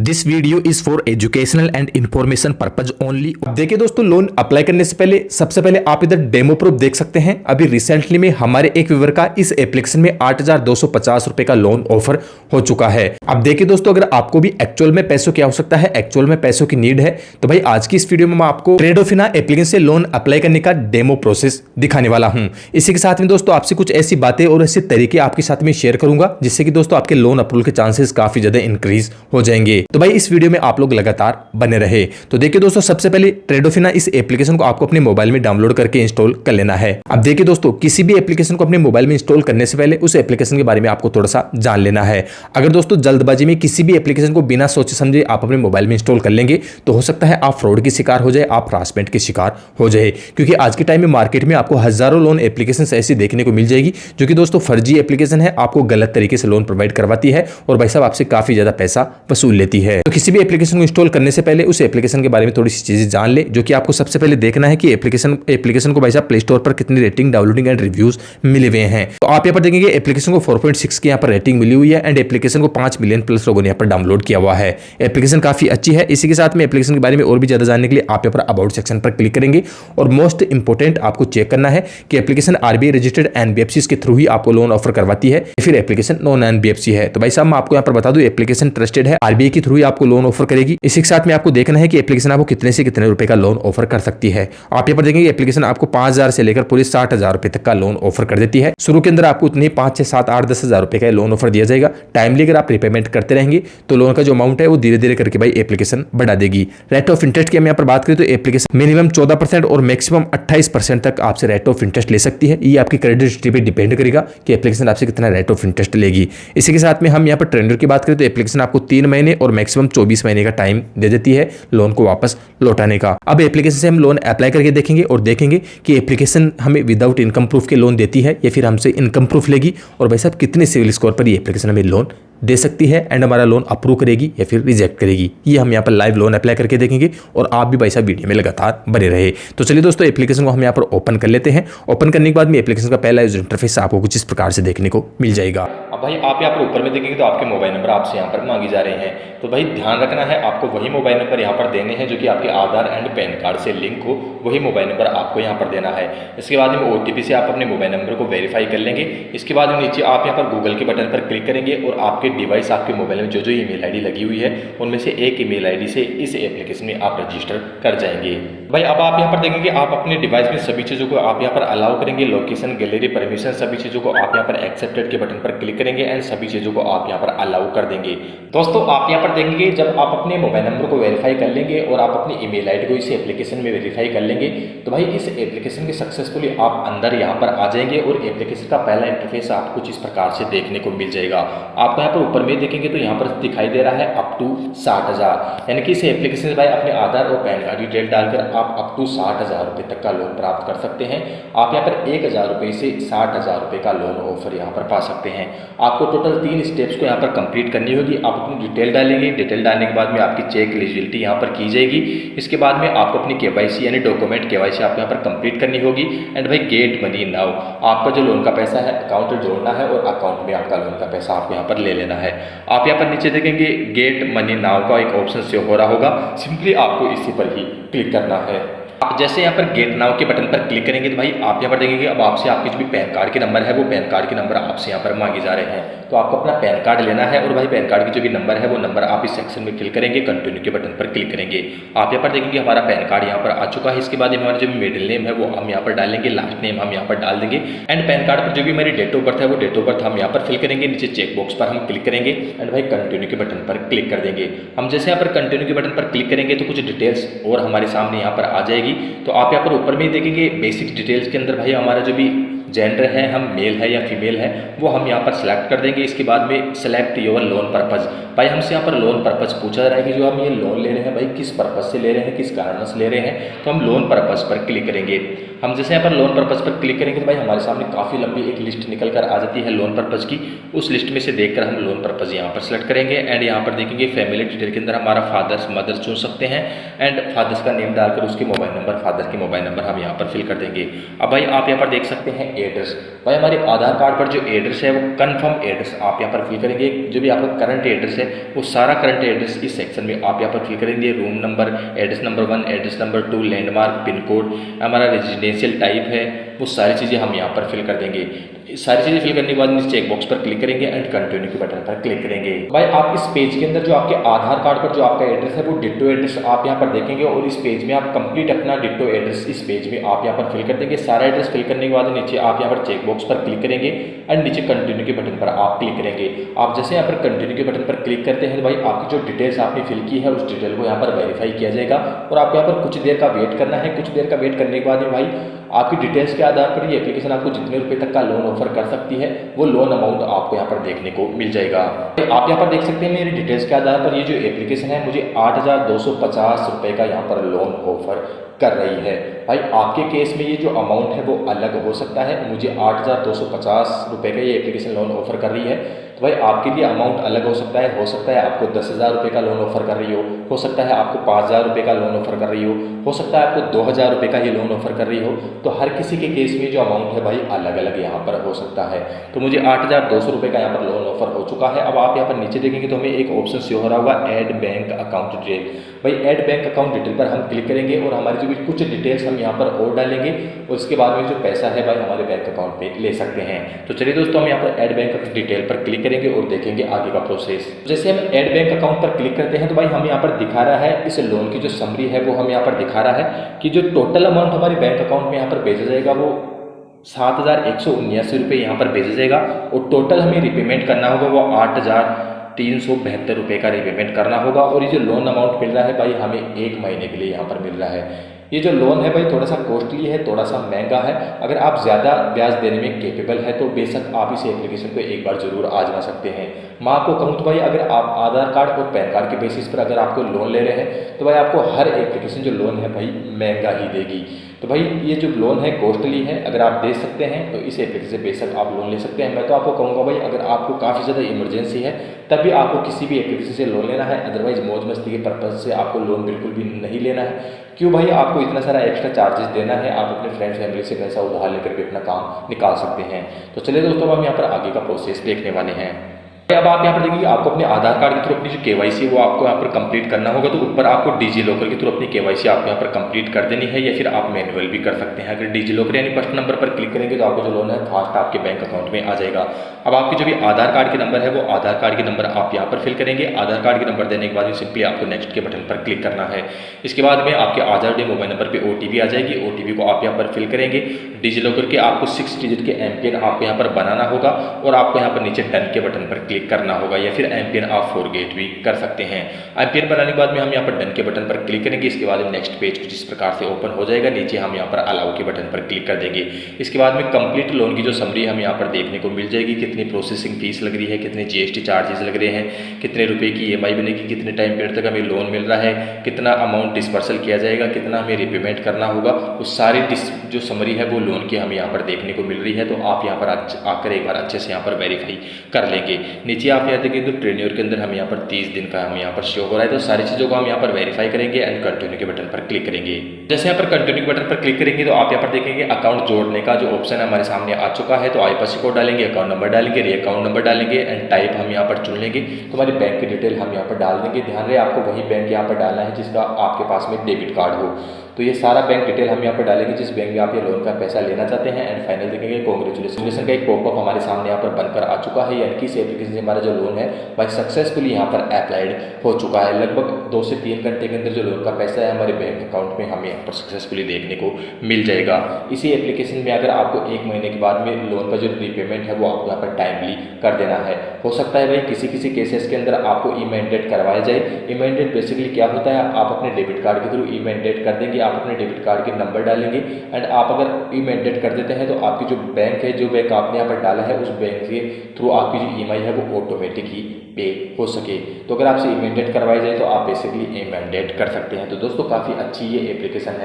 This video is for educational and information purpose only. देखिए दोस्तों, loan apply करने से पहले सबसे पहले आप इधर डेमो प्रूफ देख सकते हैं। अभी रिसेंटली में हमारे एक व्यूअर का इस एप्लीकेशन में 8,250 रुपए का लोन ऑफर हो चुका है। अब देखिए दोस्तों, अगर आपको भी एक्चुअल में पैसों की आवश्यकता है, एक्चुअल में पैसों की नीड है, तो भाई आज की इस वीडियो में मैं आपको ट्रेडोफिना एप्लीकेशन से लोन अप्लाई करने का डेमो प्रोसेस दिखाने वाला हूं। इसी के साथ में दोस्तों आपसे कुछ ऐसी बातें और ऐसे तरीके आपके साथ में शेयर करूंगा जिससे कि दोस्तों आपके लोन अप्रूवल के चांसेस काफी ज्यादा इंक्रीज हो जाएंगे। तो भाई इस वीडियो में आप लोग लगातार बने रहे। तो देखिए दोस्तों, सबसे पहले ट्रेडोफिना इस एप्लीकेशन को आपको अपने मोबाइल में डाउनलोड करके इंस्टॉल कर लेना है। अब देखिए दोस्तों, किसी भी एप्लीकेशन को अपने मोबाइल में इंस्टॉल करने से पहले उस एप्लीकेशन के बारे में आपको थोड़ा सा जान लेना है। अगर दोस्तों जल्दबाजी में किसी भी एप्लीकेशन को बिना सोचे समझे आप अपने मोबाइल में इंस्टॉल कर लेंगे तो हो सकता है आप फ्रॉड के शिकार हो जाए, आप हरासमेंट के शिकार हो जाए। क्योंकि आज के टाइम में मार्केट में आपको हजारों लोन एप्लीकेशन ऐसी देखने को मिल जाएगी जो कि दोस्तों फर्जी एप्लीकेशन है, आपको गलत तरीके से लोन प्रोवाइड करवाती है और भाई साहब आपसे काफी ज्यादा पैसा वसूल लेती है। तो किसी भी एप्लीकेशन को इंस्टॉल करने से पहले उस एप्लीकेशन के बारे में थोड़ी सी चीजें जान ले, जो कि आपको सबसे पहले देखना है कि एप्लीकेशन को भाई साहब प्ले स्टोर पर कितनी रेटिंग, डाउनलोडिंग एंड रिव्यूज मिले हुए हैं। तो आप यहाँ पर देखेंगे एप्लीकेशन को 4.6 की यहाँ पर रेटिंग मिली हुई है एंड एप्लीकेशन को 5 मिलियन प्लस लोगों ने यहाँ पर डाउनलोड किया हुआ है। एप्लीकेशन काफी अच्छी है। इसी के साथ में एप्लीकेशन के बारे में और भी ज्यादा जानने के लिए आप यहाँ पर अबाउट सेक्शन पर क्लिक करेंगे और मोस्ट इंपोर्टेंट आपको चेक करना है कि एप्लीकेशन आरबीआई रजिस्टर्ड एनबीएफसी के थ्रू ही आपको लोन ऑफर करवाती है, फिर एप्लीकेशन नॉन एनबीएफसी है। तो भाई साहब मैं आपको यहाँ पर बता दूं, एप्लीकेशन ट्रस्टेड है, आरबीआई के थ्रू ही आपको लोन ऑफर करेगी। इसी के साथ में आपको देखना है कि एप्लीकेशन आपको कितने से कितने रुपए का लोन ऑफर कर सकती है। आप यहाँ पर देखेंगे एप्लीकेशन आपको 5,000 से लेकर पूरे 60,000 रुपए तक का लोन ऑफर कर देती है। शुरू के अंदर आपको उतने 5, 6, 7, 8, 10,000 रुपए का लोन ऑफर दिया जाएगा। टाइमली अगर आप रिपेमेंट करते रहेंगे तो लोन का जो अमाउंट है वो धीरे धीरे करके भाई एप्लीकेशन बढ़ा देगी। रेट ऑफ इंटरेस्ट की हम यहाँ पर बात करें तो एप्लीकेशन मिनिमम 14% और मैक्सिमम 28% तक आपसे रेट ऑफ इंटरेस्ट ले सकती है। ये आपकी क्रेडिट हिस्ट्री पे डिपेंड करेगा कि एप्लीकेशन आपसे कितना रेट ऑफ इंटरेस्ट लेगी। इसी के साथ में हम यहाँ पर टेंडर की बात करें तो एप्लीकेशन आपको 3 महीने और मैक्सिमम 24 महीने का टाइम दे देती है लोन को वापस लौटाने का। अब एप्लीकेशन से हम लोन अप्लाई करके देखेंगे और देखेंगे कि एप्लीकेशन हमें विदाउट इनकम प्रूफ के लोन देती है या फिर हमसे इनकम प्रूफ लेगी और भाई साहब कितने सिविल स्कोर पर ये एप्लीकेशन हमें लोन दे सकती है एंड हमारा लोन अप्रूव करेगी या फिर रिजेक्ट करेगी। ये हम यहाँ पर लाइव लोन अप्लाई करके देखेंगे और आप भी भाई साहब वीडियो में लगातार बने रहे। तो चलिए दोस्तों, एप्लीकेशन को हम यहाँ पर ओपन कर लेते हैं। ओपन करने के बाद में एप्लीकेशन का पहला यूजर इंटरफेस आपको कुछ इस प्रकार से देखने को मिल जाएगा। अब भाई आप यहाँ पर ऊपर में देखेंगे तो आपके मोबाइल नंबर आपसे यहाँ पर मांगी जा रहे हैं। तो भाई ध्यान रखना है, आपको वही मोबाइल नंबर यहाँ पर देने हैं जो कि आपके आधार एंड पैन कार्ड से लिंक हो, वही मोबाइल नंबर आपको यहाँ पर देना है। इसके बाद में OTP से आप अपने मोबाइल नंबर को वेरीफाई कर लेंगे। इसके बाद में नीचे आप यहाँ पर गूगल के बटन पर क्लिक करेंगे और आपके डिवाइस, आपके मोबाइल में जो ईमेल आईडी लगी हुई है उनमें से एक ईमेल आईडी से इस एप्लीकेशन में आप रजिस्टर कर जाएंगे। भाई अब आप यहाँ पर देखेंगे आप अपने डिवाइस में सभी चीज़ों को आप यहाँ पर अलाउ करेंगे। लोकेशन, गैलरी, परमिशन, सभी चीज़ों को आप यहाँ पर एक्सेप्टेड के बटन पर क्लिक करेंगे एंड सभी चीज़ों को आप यहाँ पर अलाउ कर देंगे। दोस्तों आप यहाँ पर देखेंगे जब आप अपने मोबाइल नंबर को वेरीफाई कर लेंगे और आप अपनी ईमेल आईडी को इस एप्लीकेशन में वेरीफाई कर लेंगे तो भाई इस एप्लीकेशन के सक्सेसफुली आप अंदर यहाँ पर आ जाएंगे और एप्लीकेशन का पहला इंटरफेस आपको कुछ इस प्रकार से देखने को मिल जाएगा। आपको यहाँ पर ऊपर में देखेंगे तो यहाँ पर दिखाई दे रहा है अप टू 60,000, यानी कि इस एप्लीकेशन से भाई अपने आधार और पैन कार्ड डिटेल डालकर आप अप टू 60,000 रुपये तक का लोन प्राप्त कर सकते हैं। आप यहाँ पर 1,000 रुपये से 60,000 रुपये का लोन ऑफर यहाँ पर पा सकते हैं। आपको टोटल 3 स्टेप्स को यहाँ पर कंप्लीट करनी होगी। आप अपनी डिटेल डालेंगे, डिटेल डालने के बाद में आपकी चेक एलिजिबिलिटी यहाँ पर की जाएगी। इसके बाद में आपको अपनी KYC यानी डॉक्यूमेंट KYC आपको यहाँ पर कंप्लीट करनी होगी एंड भाई गेट मनी नाउ, आपका जो लोन का पैसा है अकाउंट जोड़ना है और अकाउंट में आपका लोन का पैसा आपको यहाँ पर ले लेना है। आप यहाँ पर नीचे देखेंगे गेट मनी नाउ का एक ऑप्शन शो हो रहा होगा, सिंपली आपको इसी पर ही क्लिक करना है। आप जैसे यहाँ पर गेट नाउ के बटन पर क्लिक करेंगे तो भाई आप यहाँ पर देखेंगे अब आपसे आपके जो भी पैन कार्ड के नंबर है वो पैन कार्ड के नंबर आपसे यहाँ पर मांगे जा रहे हैं। तो आपको अपना पैन कार्ड लेना है और भाई पैन कार्ड की जो भी नंबर है वो नंबर आप इस सेक्शन में क्लिक करेंगे, कंटिन्यू के बटन पर क्लिक करेंगे। आप यहाँ पर देखेंगे हमारा पैन कार्ड यहाँ पर आ चुका है। इसके बाद हमारा जो भी मिडिल नेम है वो हम यहाँ पर डालेंगे, लास्ट नेम हम यहाँ पर डाल देंगे एंड पैन कार्ड पर जो भी हमारी डेट ऑफ बर्थ है वो डेट ऑफ बर्थ हम यहाँ पर फिल करेंगे। नीचे चेक बॉक्स पर हम क्लिक करेंगे एंड भाई कंटिन्यू के बटन पर क्लिक कर देंगे। हम जैसे यहाँ पर कंटिन्यू के बटन पर क्लिक करेंगे तो कुछ डिटेल्स और हमारे सामने यहाँ पर आ जाएगी। तो आप यहाँ पर ऊपर में देखेंगे बेसिक डिटेल्स के अंदर भाई हमारा जो भी जेंडर है, हम मेल है या फीमेल है, वो हम यहाँ पर सिलेक्ट कर देंगे। इसके बाद में सेलेक्ट योर लोन पर्पज़, भाई हमसे यहाँ पर लोन पर्पज़ पूछा जा रहा है कि जो हम ये लोन ले रहे हैं भाई किस पर्पज़ से ले रहे हैं, किस कारण से ले रहे हैं। तो हम लोन पर्पज़ पर क्लिक करेंगे। हम जैसे यहाँ पर लोन पर्पज़ पर क्लिक करेंगे तो भाई हमारे सामने काफ़ी लंबी एक लिस्ट निकल कर आ जाती है लोन पर्पज़ की। उस लिस्ट में से देखकर हम लोन पर्पज़ यहाँ पर सेलेक्ट करेंगे एंड यहाँ पर देखेंगे फैमिली डिटेल के अंदर हमारा फादर्स मदर्स चुन सकते हैं एंड फादर्स का नेम डालकर उसके मोबाइल नंबर फादर के मोबाइल नंबर हम यहाँ पर फिल कर देंगे। अब भाई आप यहाँ पर देख सकते हैं एड्रेस, भाई हमारे आधार कार्ड पर जो एड्रेस है वो कन्फर्म एड्रेस आप यहाँ पर फिल करेंगे। जो भी आपका करंट एड्रेस है वो सारा करंट एड्रेस इस सेक्शन में आप यहाँ पर फिल करेंगे। Room number, address number 1, address number 2, landmark, pin code, हमारा रेजिडेंशियल टाइप है, वो सारी चीज़ें हम यहाँ पर फिल कर देंगे। सारी चीज़ें फिल करने के बाद नीचे चेक बॉक्स पर क्लिक करेंगे एंड कंटिन्यू के बटन पर क्लिक करेंगे। भाई आप इस पेज के अंदर जो आपके आधार कार्ड पर जो आपका एड्रेस है वो डिट्टो एड्रेस आप यहाँ पर देखेंगे और इस पेज में आप कंप्लीट अपना डिट्टो एड्रेस इस पेज में आप यहाँ पर फिल कर देंगे। सारा एड्रेस फिल करने के बाद नीचे आप यहाँ पर चेक बॉक्स पर क्लिक करेंगे एंड नीचे कंटिन्यू के बटन पर आप क्लिक करेंगे। आप जैसे यहाँ पर कंटिन्यू के बटन पर क्लिक करते हैं तो भाई आपकी जो डिटेल्स आपने फिल की है उस डिटेल को यहाँ पर वेरीफाई किया जाएगा और आपको यहाँ पर कुछ देर का वेट करना है। कुछ देर का वेट करने के बाद में भाई आपकी डिटेल्स के आधार पर ये एप्लीकेशन आपको जितने रुपए तक का लोन ऑफर कर सकती है वो लोन अमाउंट आपको यहाँ पर देखने को मिल जाएगा। आप यहाँ पर देख सकते हैं मेरी डिटेल्स के आधार पर ये जो एप्लीकेशन है मुझे 8,250 रुपये का यहाँ पर लोन ऑफर कर रही है। भाई आपके केस में ये जो अमाउंट है वो अलग हो सकता है। मुझे 8,250 रुपये का ये एप्लीकेशन लोन ऑफर कर रही है तो भाई आपके लिए अमाउंट अलग हो सकता है। हो सकता है आपको 10,000 रुपये का लोन ऑफर कर रही हो सकता है आपको 5,000 रुपये का लोन ऑफर कर रही हो सकता है आपको 2,000 रुपये का ये लोन ऑफर कर रही हो। तो हर किसी के केस में जो अमाउंट है भाई अलग अलग यहाँ पर हो सकता है। तो मुझे 8,200 रुपये का यहाँ पर लोन ऑफर हो चुका है। अब आप यहाँ पर नीचे देखेंगे तो हमें एक ऑप्शन शो हो रहा होगा ऐड बैंक अकाउंट डिटेल। भाई ऐड बैंक अकाउंट डिटेल पर हम क्लिक करेंगे और हमारी जो भी कुछ डिटेल्स हम यहाँ पर और डालेंगे और उसके बाद में जो पैसा है भाई हमारे बैंक अकाउंट पे ले सकते हैं। तो चलिए दोस्तों हम यहाँ पर ऐड बैंक डिटेल पर क्लिक करेंगे और देखेंगे आगे का प्रोसेस। जैसे हम ऐड बैंक अकाउंट पर क्लिक करते हैं तो भाई हम यहाँ पर दिखा रहा है इस लोन की जो समरी है वो हम यहाँ पर दिखा रहा है कि जो टोटल अमाउंट हमारे बैंक अकाउंट में यहाँ पर भेजा जाएगा वो 7,179 रुपये यहाँ पर भेजा जाएगा और टोटल हमें रिपेमेंट करना होगा वो 8,372 रुपये का रिपेमेंट करना होगा। और ये जो लोन अमाउंट मिल रहा है भाई हमें 1 महीने के लिए यहाँ पर मिल रहा है। ये जो लोन है भाई थोड़ा सा कॉस्टली है, थोड़ा सा महंगा है। अगर आप ज़्यादा ब्याज देने में केपेबल है तो बेशक आप इस एप्लीकेशन को एक बार ज़रूर आजमा सकते हैं। मैं आपको कहूँ तो भाई अगर आप आधार कार्ड और पैन कार्ड के बेसिस पर अगर आपको लोन ले रहे हैं तो भाई आपको हर एप्लीकेशन जो लोन है भाई महंगा ही देगी। तो भाई ये जो लोन है कॉस्टली है, अगर आप दे सकते हैं तो इस एप्लीकेशन से बेशक आप लोन ले सकते हैं। मैं तो आपको कहूँगा भाई अगर आपको काफ़ी ज़्यादा इमरजेंसी है तभी आपको किसी भी एप्लीकेशन से लोन लेना है, अदरवाइज मौज मस्ती के पर्पज़ से आपको लोन बिल्कुल भी नहीं लेना है। क्यों भाई आपको इतना सारा एक्स्ट्रा चार्जेस देना है, आप अपने फ्रेंड फैमिली से पैसा उधार लेकर भी अपना काम निकाल सकते हैं। तो चलिए दोस्तों हम यहाँ पर आगे का प्रोसेस देखने वाले हैं। अब आप यहाँ पर देखिए आपको अपने आधार कार्ड के थ्रू अपनी जो केवाईसी वो आपको यहाँ पर कंप्लीट करना होगा। तो ऊपर आपको डिजी लॉकर के थ्रू अपनी केवाईसी आपको यहाँ पर कंप्लीट कर देनी है या फिर आप मैनुअल भी कर सकते हैं। अगर डिजी लॉकर यानी फर्स्ट नंबर पर क्लिक करेंगे तो आपको जो लोन है फास्ट आपके बैंक अकाउंट में आ जाएगा। अब आपके जो भी आधार कार्ड के नंबर है वो आधार कार्ड के नंबर आप यहाँ पर फिल करेंगे। आधार कार्ड के नंबर देने के बाद सिंपली आपको नेक्स्ट के बटन पर क्लिक करना है। इसके बाद में आपके आधार डे मोबाइल नंबर पर OTP आ जाएगी। OTP को आप यहाँ पर फिल करेंगे। डिजी लॉकर के आपको 6 डिजिट के एमपिन आपको यहाँ पर बनाना होगा और आपको यहाँ पर नीचे डन के बटन पर क्लिक करना होगा या फिर एमपिन आप फॉरगेट भी कर सकते हैं। एमपिन बनाने के बाद में हम यहाँ पर डन के बटन पर क्लिक करेंगे। इसके बाद नेक्स्ट पेज कुछ इस प्रकार से ओपन हो जाएगा। नीचे हम यहाँ पर अलाउ के बटन पर क्लिक कर देंगे। इसके बाद में कंप्लीट लोन की जो समरी हम यहाँ पर देखने को मिल जाएगी, कितनी प्रोसेसिंग फीस लग रही है, कितने GST चार्जेस लग रहे हैं, कितने रुपए की EMI बनेगी, कितने टाइम पीरियड तक हमें लोन मिल रहा है, कितना अमाउंट डिस्पर्सल किया जाएगा, कितना हमें रिपेमेंट करना होगा, उस सारी जो समरी है वो लोन की हमें यहाँ पर देखने को मिल रही है। तो आप यहाँ पर आकर एक बार अच्छे से यहाँ पर वेरीफाई कर लेंगे। नीचे आप यहाँ देखेंगे तो ट्रेन्योर के अंदर हमें यहाँ पर 30 दिन का हमें यहाँ पर शो हो रहा है। तो सारी चीज़ों को हम यहाँ पर वेरीफाई करेंगे एंड कंटिन्यू के बटन पर क्लिक करेंगे। जैसे यहाँ पर कंटिन्यू के बटन पर क्लिक करेंगे तो आप यहाँ पर देखेंगे अकाउंट जोड़ने का जो ऑप्शन है हमारे सामने आ चुका है। तो IFSC कोड डालेंगे, अकाउंट नंबर डालेंगे, अकाउंट नंबर डालेंगे एंड टाइप हम यहाँ पर चुन लेंगे। तो हमारी बैंक की डिटेल हम यहाँ पर डाल देंगे। ध्यान रहे आपको वही बैंक यहाँ पर डालना है जिसका आपके पास में डेबिट कार्ड हो। तो ये सारा बैंक डिटेल हम यहाँ पर डालेंगे जिस बैंक में आप ये लोन का पैसा लेना चाहते हैं एंड फाइनल देखेंगे कांग्रेचुलेशन का एक पॉपअप हमारे सामने यहाँ पर बनकर आ चुका है। यानी कि इस एप्लीकेशन से हमारा जो लोन है भाई सक्सेसफुली यहाँ पर अप्लाइड हो चुका है। लगभग 2 से 3 घंटे के अंदर जो लोन का पैसा है हमारे बैंक अकाउंट में हमें यहाँ पर सक्सेसफुली देखने को मिल जाएगा। इसी एप्लीकेशन में अगर आपको 1 महीने के बाद में लोन का जो रीपेमेंट है वो आपको यहाँ पर टाइमली कर देना है। हो सकता है भाई किसी केसेस के अंदर आपको ई-मैंडेट करवाया जाए। ई-मैंडेट बेसिकली क्या होता है, आप अपने डेबिट कार्ड के थ्रू ई-मैंडेट कर देंगे, आप अपने डेबिट कार्ड के नंबर डालेंगे एंड आप अगर ई-मैंडेट कर देते हैं तो आपकी जो बैंक है, जो बैंक आपने यहाँ पर डाला है उस बैंक के थ्रू आपकी जो EMI है वो ऑटोमेटिक ही पे हो सके। तो अगर आपसे ई-मैंडेट करवाई जाए तो आप बेसिकली ई-मैंडेट कर सकते हैं। तो दोस्तों काफ़ी अच्छी ये एप्लीकेशन है।